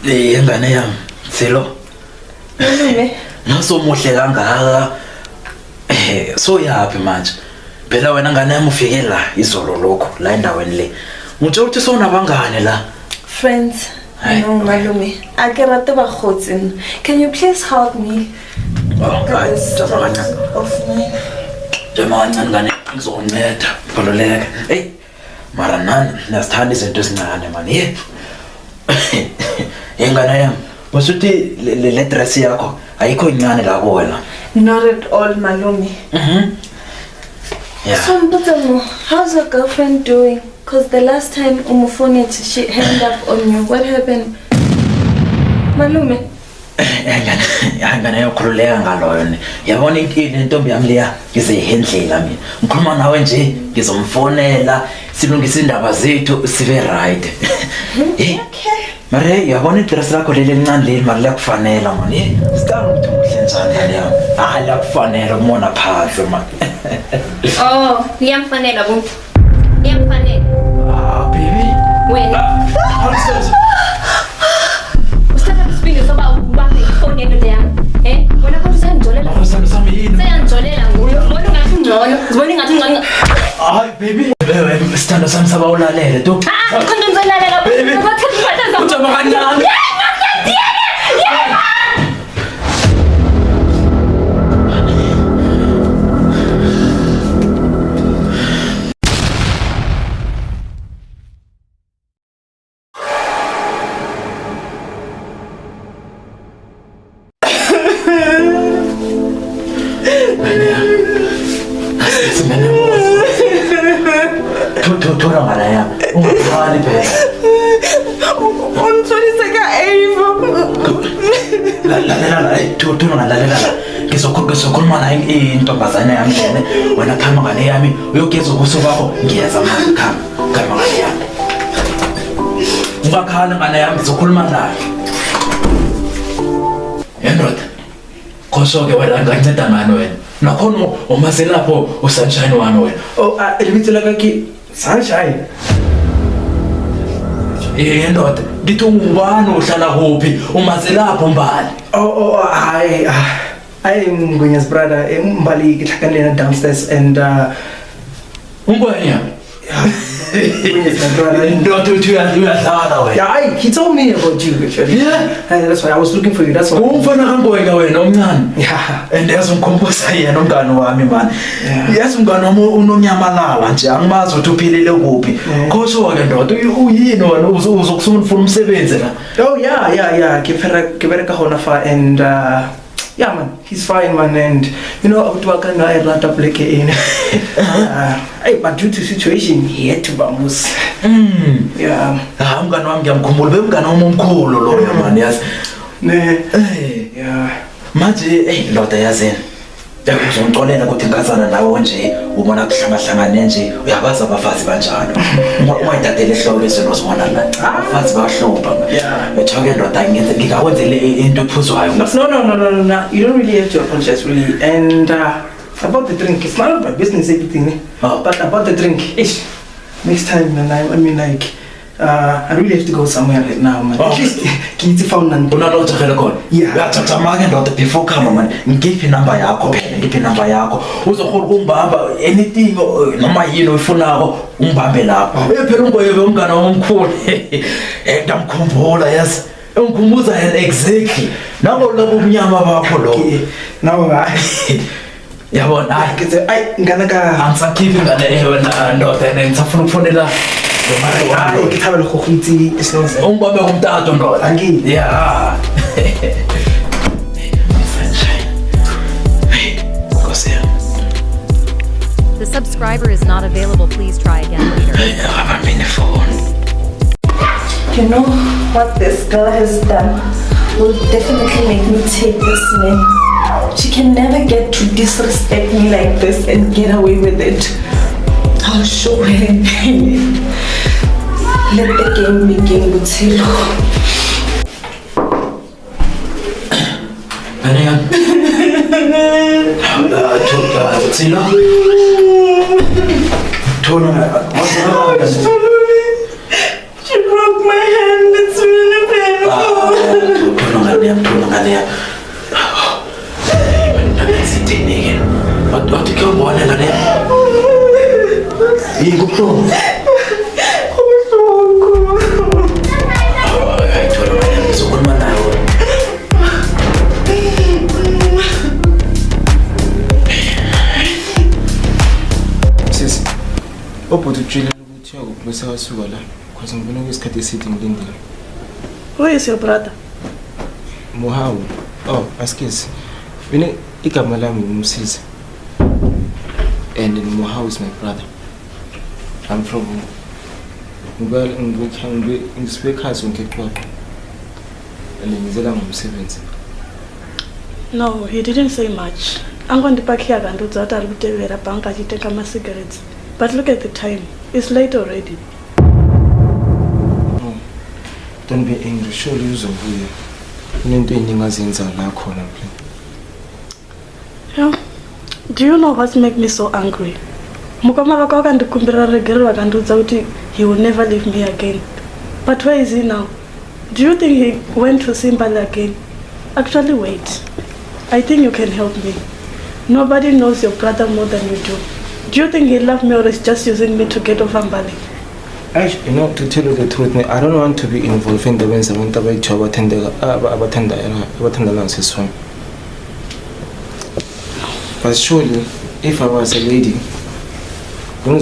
Ingane yami Silo. Nasomuhle kangaka. So yapi manje? Phela wena ngane yami ufike la izolo lokho la endaweni le. Ngitsho ukuthi sona bangane la. Friends, no malume. Akerate ba khotsin. Can you please help me? Oh, guys, jamani. Jamani ngane ngizonceda. Phololeka. Hey. Mara nani nasithanda izinto ezincane manje. Ingane yami, usuthi le dress yakho ayikho incane la kuwena. Not at all, malume. Yeah. So Mbutamo, how's your girlfriend doing? Cause the last time Umufone she hanged up on you. What happened? Malume. Ingane yakhululeka ngaloyo ne. Yabona intombi yami leya ngizehendlela mina. Ngikhuluma nawe nje ngizomfonela silungisa indaba zethu sibe right. Okay. Mare yabona idress lakho leli lincane leli mali lakufanela mani. Sicela ukuthi uhle njani ngane yami. Lakufanela kumona phansi mani. Oh, liyamfanela bu. Liyamfanela. Baby. Wena. Usithatha isipindi soba ubambe ifoni yento yami. Wena konke usangijolela. Sami yini? Sayangijolela nguwe. Ubona ngathi ngcono. Ubona ngathi ngcono. Hayi baby. Wewe sithando sami saba ulalele tu. Konke ngizolalela. Baby. Ujama kancane. Tora maraya. Ungani pe. Unsoliseka Eva. La tora ngalalela. Ngizokhuluma naye intombazane yami lene. Wena khama ngane yami uyogeza ubuso bakho ngiyeza manje khama ngane yami. Ungakhala ngane yami ngizokhuluma naye. Yendoda. Khosho ke wena nganceda ngani wena? Nakhona umase lapho usunshine wami wena. Oh, elibitso la ka ke Sunshine. Ndoda, ngithi ungubani uhlala kuphi? Umase lapho Mbali. Oh, I'm Ngwenya's brother. Mbali ke tlhakanela downstairs and Ungwenya. Ngwenya's my brother. Ndoda uthi uyadlala wena. Yeah, he told me about you actually. Yeah. That's why I was looking for you. That's why. Umfana kaNgwenya wena omncane. Yeah. And yazi umkhombosa yena umngane wami man. Yazi umngane wami unomnyamalala nje angimazi ukuthi uphilile kuphi. Khosho ke ndoda uyini wena uzokufuna umsebenzi la. Oh yeah. Ke bereka hona fa and yeah man, he's fine man, and you know I can not black in. Hey, but due to situation he had to bounce. Yeah. Umngane wami ngiyamkhumbula bemngane wami omkhulu loyo man yazi. Yeah. Manje ndoda yazini. Uzongixolela ukuthi ngazana nawe nje ubona kuhlangahlangane nje uyabaza abafazi banjalo. Ungayithathele ehloko bese nozibona la. Abafazi bahlupha. Yeah. Ethoke ndoda ngikakwenzele into ephuzwayo. No. You don't really have to apologize really. And about the drink, it's none of my business everything. But about the drink, next time man, I mean like I really have to go somewhere right now man. At least kithi found nani. Unalotha khona khona. Yeah. Yathatha make ndoda before come man. Ngiphi number yakho phela ngiphi number yakho. Uzokhona ukumbamba anything noma yini oyifunako umbambe lapho. Phela ungoyebe umngane omkhulu. Ngamkhumbula yazi. Ungikhumbuza yena exactly. Nabo labo umnyama bakho lo. Now Yabona ay ngana ka angisakhiphi ngale wena ndoda ngitsafuna ukufonela Ay, ke thabela go itse isloze. Ungibambe umtato ndoda. Angini. Yeah. subscriber is not available. Please try again later. You know what this girl has done will definitely make me take this man. She can never get to disrespect me like this and get away with it. I'll show her. Let the game begin, Butelo. She broke my hand. It's really painful. Sis, opotutshela ukuthi yakubesa wasuka la because ngibona kwesikhathi esithi ngilindile. Who is your brother? Muhawu. Oh, askisi. Mina igama lami ngumsizi. And Muhawu is my brother. I'm from ngisibekhazi ngekhoda. And ngizela ngumsebenzi. No, he didn't say much. Angondipakia kanti udzati ari kutevera panga achitenga ma-cigarettes. But look at the time. It's late already. No. Don't be angry. Surely uzobuya. Kunento eningazenza la khona please. Yeah. Do you know what makes me so angry? Mukoma wako akandikumbira regero akandudza kuti he will never leave me again. But where is he now? Do you think he went to Simbali again? Actually, wait. I think you can help me. Nobody knows your brother more than you do. Do you think he loved me or is just using me to get over Mbali? Actually, you know, to tell you the truth, I don't want to be involved in the ones I want to buy to attend swim. But surely, if I was a lady, what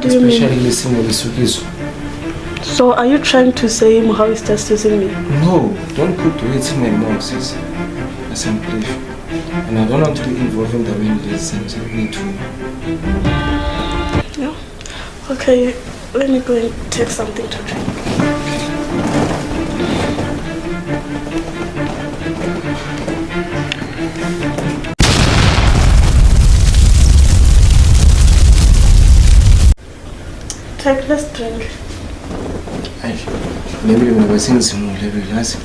do you mean? Especially listening to Sukizu. So are you trying to say Muhawu is just using me? No, don't put words in my mouth, sis. As I'm brief. And I don't want to be involved in the windows and me too. Yeah. Okay, let me go and take something to drink. Take, let's drink. Maybe we've never seen some levels.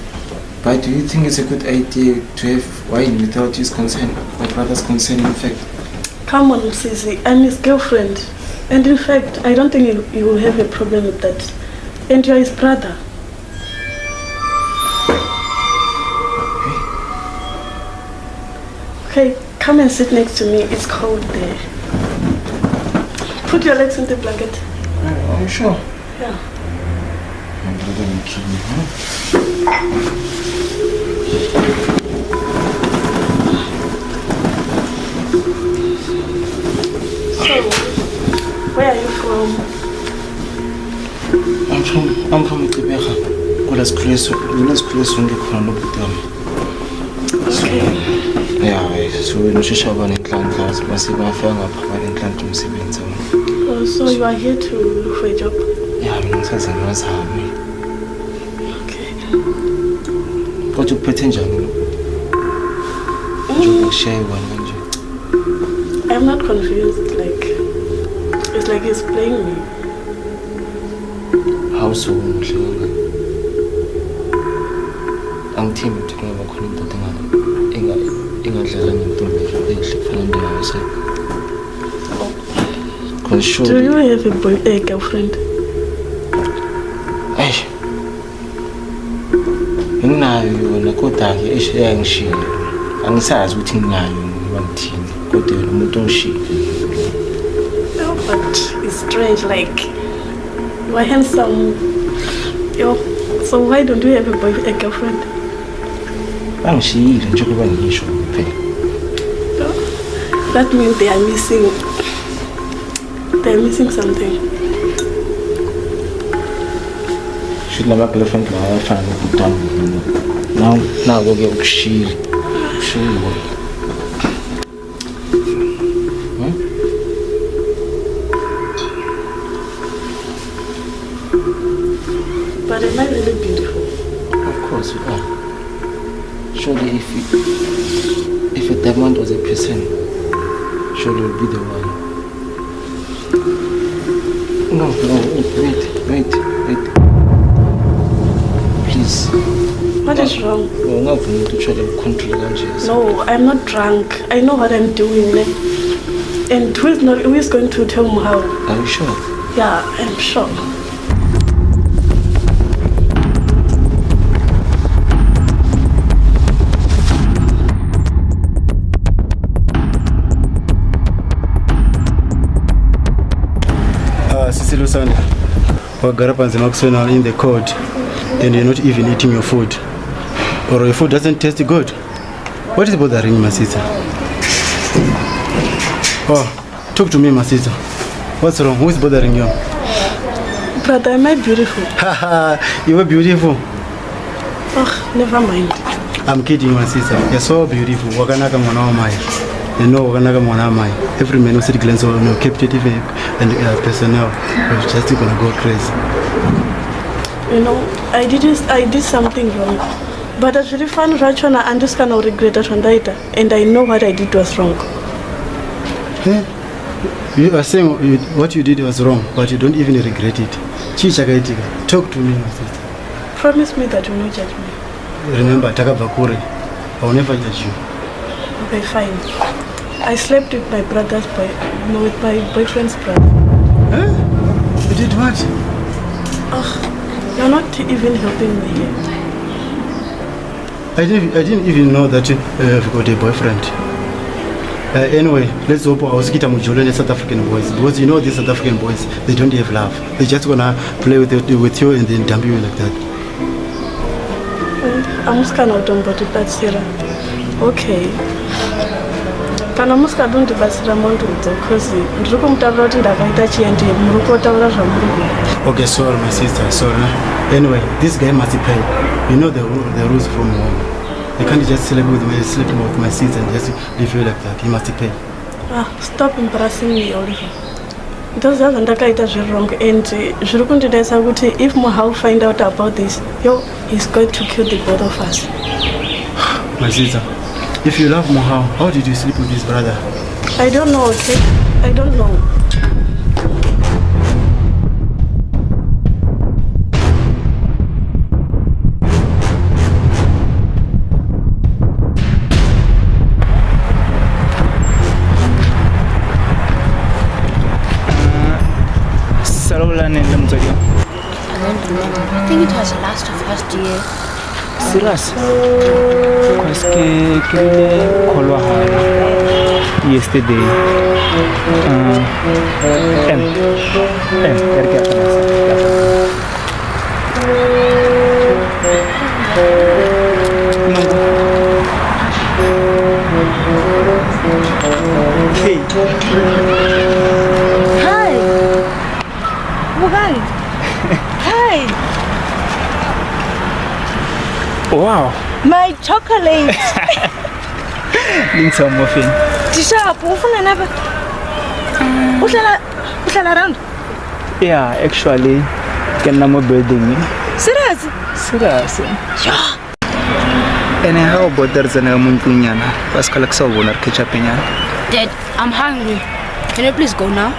But do you think it's a good idea to have wine without his consent, my brother's consent, in fact? Come on, Sisi, I'm his girlfriend. And in fact, I don't think you will have a problem with that. And you're his brother. Okay, come and sit next to me. It's cold there. Put your legs in the blanket. Are you sure? Yeah. My brother will kill me, huh? So, where are you from? I'm from Gqeberha. Kulas Kreso ngikhona nobutama. Okay. Yeah, so noshesha bana inhlanhla base bafika ngapha bana inhlanhla umsebenzi wami. Oh, so you are here to look for a job? Yeah, mina ngisaza ngazami. Okay. Kodwa uphethe njani? Njengoba kushaye wena nje. I'm not confused, it's like he's playing me. How so muhle kangaka? Angithembi ukuthi kungaba khona indoda engadlala ngentombi ehle kufana njengawe. Do you have a girlfriend? Eish. Nginayo yona kodwa-ke eyangishilo. Angisazi ukuthi nginayo noma ngithini. Kodwa yena umuntu ongishilo. No, but it's strange, you are handsome. So why don't you have a girlfriend? Angishilo njengoba ngisho kuphela. That means they are missing something. Should never girlfriend la afana nokudana. Now go get ukushilo. Ukushilo. knows we are. Surely if a diamond was a person, surely it would be the one. No, wait. Please. What is wrong? No, I'm not drunk. I know what I'm doing. And who is going to tell me how? Are you sure? Yeah, I'm sure. Sisilo Sanda, Wagarapanzima in the court and you're not even eating your food. Or your food doesn't taste good. What is bothering you, my sister? Oh, talk to me, my sister. What's wrong? Who is bothering you? Brother, am I beautiful? Haha, you were beautiful. Oh, never mind. I'm kidding, my sister. You're so beautiful. Wakanaka mwana wa mai. You know, wakanaka mwana wa mai. Every man who said glance on your captive and personnel was just gonna go crazy. You know, I did something wrong. But I really found Rachana and this kind of regret at Hondaita, and I know what I did was wrong. Hey, you are saying what you did was wrong, but you don't even regret it. Chichakaitika, talk to me, my sister. Promise me that you will not judge me. Remember, Takabakure, I will never judge you. Okay, fine. I slept with my brother's with my boyfriend's brother. Huh? You did what? Oh, you're not even helping me here. I didn't even know that you've got a boyfriend. Anyway, let's hope I was getting Mujolo and South African boys, because you know these South African boys, they don't have love. They're just gonna play with you and then dump you like that. I'm just kind of done about it, but Sarah. Okay. Can I must don't do because Okay, sorry, my sister, sorry. Anyway, this guy must pay. You know the rules from home. You can't just sleep with my sister and just leave you like that. He must pay. Stop embarrassing me, Oliver. Those are wrong, and if Mohau find out about this, he's going to kill the both of us. My sister, if you love Mohau, how did you sleep with his brother? I don't know, okay? I don't know. I think it was last of last year. Serious? Because I called her yesterday. Hey. Hi. Bukan. Hi. Wow. My chocolate. Need some muffin. Tisha, ufuna napa? Uhlala around? Yeah, actually, can I'm building. Serious? Serious. Yeah. And how about there's an amuntunyana? Pascal Xavier ketchup in ya. Dad, I'm hungry. Can you please go now?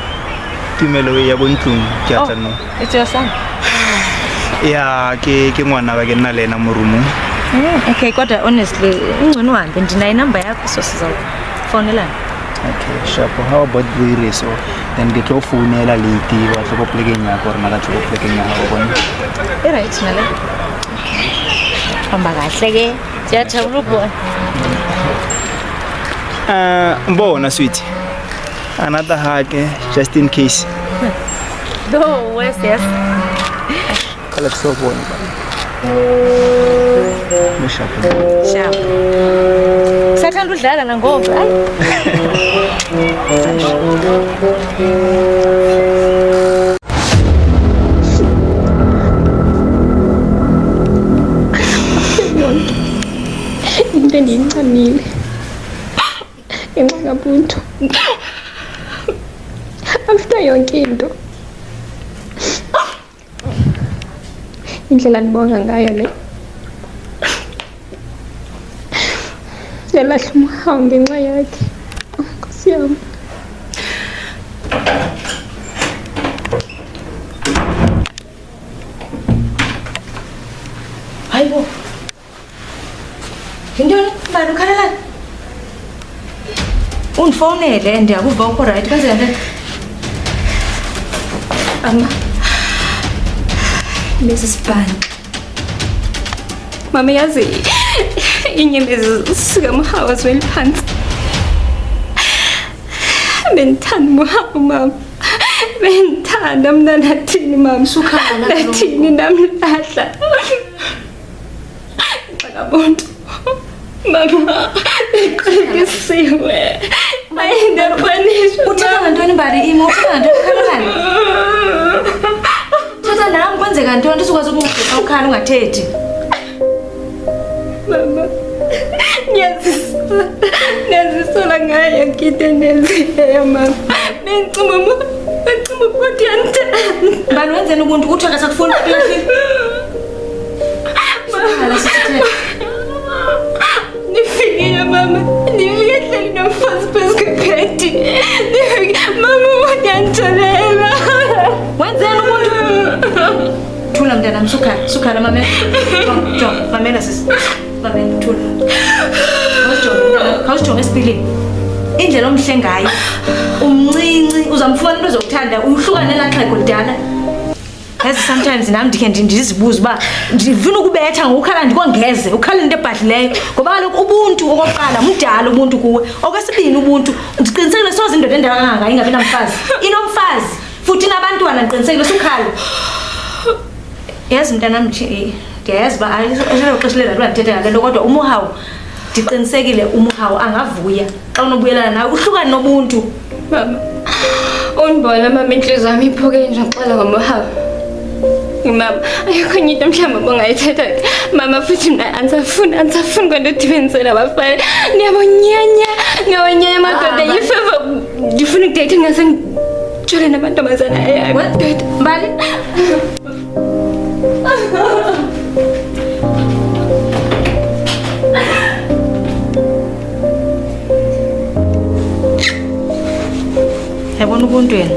Timelo ya buntung kyata no. It's your son. Yeah, ke ngwana ba ke nna lena morumo. Okay, kodwa honestly, ungcono uhambe ndinayo number yakho so sizofonelana. Okay, sharp. How about the race? Then get your phone ela late wa tlo plekeng yakho re maka tlo plekeng ya go bona. Right nale. Hamba kahle ke. Siyajabula ukubona. Mbona sweet. Another hug just in case. No, where's yes? Kala kusobona ba. Mshapha. Sharp. Sathanda udlala nangoba. Into endiyincanile enqakabuntu after yonke into indlela ndibonga ngayo le Siyalahla umuhawu ngenxa yakhe. Nkosi yami. Hayibo. Yintoni? Bani ukhalelani? Undifonele ndiyakuva ukho right kwenzeka ntoni? Mama. Mrs. Bani. Mama yazi inyembezi sikaMhawu zweli phansi. Bengithanda uMhawu mama. Bengithanda mna nathini mama. Sukhala nathini namlahla. Xabonto. Mama, iqhekisiwe. Ayindabaniswa. Uthetha ngantoni Mbali imo? Uthetha ngantoni ukhalelani? Thetha nami kwenzeka ntoni ndizokwazi ukuncedisa ukhala ungathethi. Mama, ngiyazisola ngayo yonke into endenzileyo mama. Bengicuma ukuthi yanithanda. Mbali wenzeni ubuntu kuthiwa kasakufuni ukulahleni? Sukhala sisithetha. Nifikile mama, nifike hleli nomfazi phezu kwebhedi. Mama uyanitholela. Wenzeni ubuntu? Thula mntanami, sukhala mamela. Jonga, mamela sisi. Mamela, thula. Khawusijonge esipilini. Indlela omhle ngayo. Umncinci, uzamfumana into ozokuthanda, uhlukane laxhego lidala. Yazi sometimes nami ndikhe ndizibuza uba ndifuna ukubetha ngokukhala ndikongeze ukhala into ebhadlileyo ngoba kaloku ubuntu okokuqala mdala ubuntu kuwe okwesibini ubuntu ndiqinisekile soze indoda endala kangaka ingabi namfazi inomfazi futhi inabantwana ndiqinisekile sukhala yazi mntanam ndiyayazi uba ayixesha lelaa ndithetha ngale nto kodwa uMhawu ndiqinisekile uMhawu angavuya xa unobuyelana nawe uhlukane nobuntu. Mama, undibona mama inhliziyo yami iphoke nje ngixola ngoMhawu. Mama, ayikho enye into mhlawumbe bongayithetha. Mama futhi mina ansafuni kwento dibenisela abafana. Ngiyabonyanya amadoda yifeva ndifuna ukudate ngase ngijole namantombazana ayayo. Mbali? Yabona ubuntu yena.